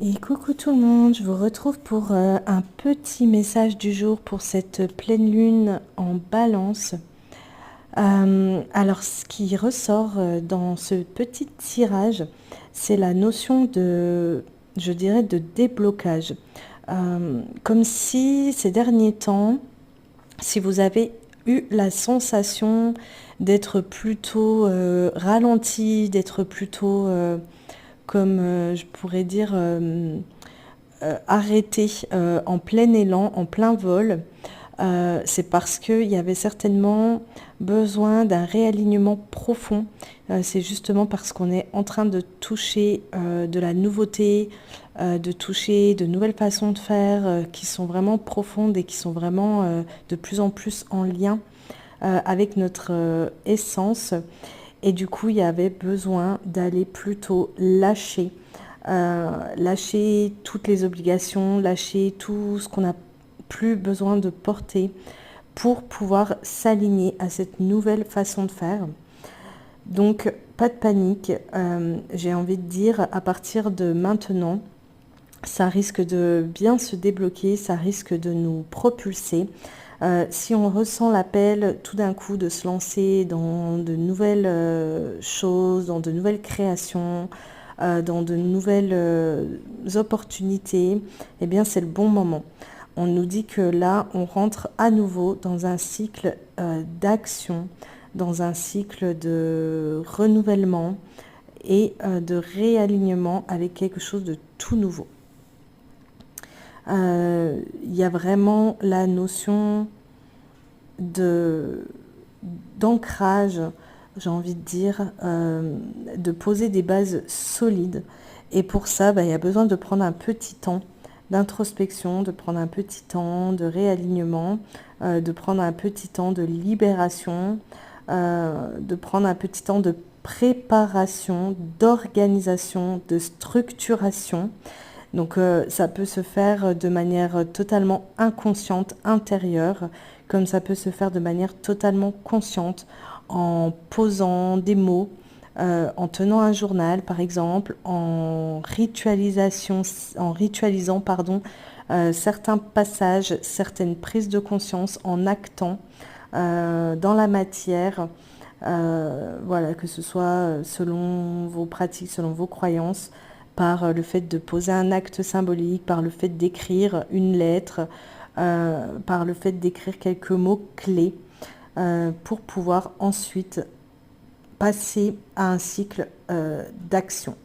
Et coucou tout le monde, je vous retrouve pour un petit message du jour pour cette pleine lune en balance. Alors ce qui ressort dans ce petit tirage, c'est la notion de, je dirais, de déblocage. Comme si ces derniers temps, si vous avez eu la sensation d'être plutôt ralenti, d'être plutôt, comme je pourrais dire, arrêté en plein élan, en plein vol, c'est parce qu'il y avait certainement besoin d'un réalignement profond. C'est justement parce qu'on est en train de toucher de la nouveauté, de toucher de nouvelles façons de faire qui sont vraiment profondes et qui sont vraiment de plus en plus en lien avec notre essence. Et du coup, il y avait besoin d'aller plutôt lâcher toutes les obligations, lâcher tout ce qu'on n'a plus besoin de porter pour pouvoir s'aligner à cette nouvelle façon de faire. Donc, pas de panique, j'ai envie de dire, à partir de maintenant, ça risque de bien se débloquer, ça risque de nous propulser. Si on ressent l'appel tout d'un coup de se lancer dans de nouvelles choses, dans de nouvelles créations, dans de nouvelles opportunités, eh bien c'est le bon moment. On nous dit que là, on rentre à nouveau dans un cycle d'action, dans un cycle de renouvellement et de réalignement avec quelque chose de tout nouveau. Il y a vraiment la notion de d'ancrage, j'ai envie de dire, de poser des bases solides. Et pour ça, il y a besoin de prendre un petit temps d'introspection, de prendre un petit temps de réalignement, de prendre un petit temps de libération, de prendre un petit temps de préparation, d'organisation, de structuration. Donc ça peut se faire de manière totalement inconsciente, intérieure, comme ça peut se faire de manière totalement consciente, en posant des mots, en tenant un journal par exemple, en ritualisant pardon, certains passages, certaines prises de conscience, en actant dans la matière. Voilà, que ce soit selon vos pratiques, selon vos croyances, par le fait de poser un acte symbolique, par le fait d'écrire une lettre, par le fait d'écrire quelques mots clés pour pouvoir ensuite passer à un cycle d'action.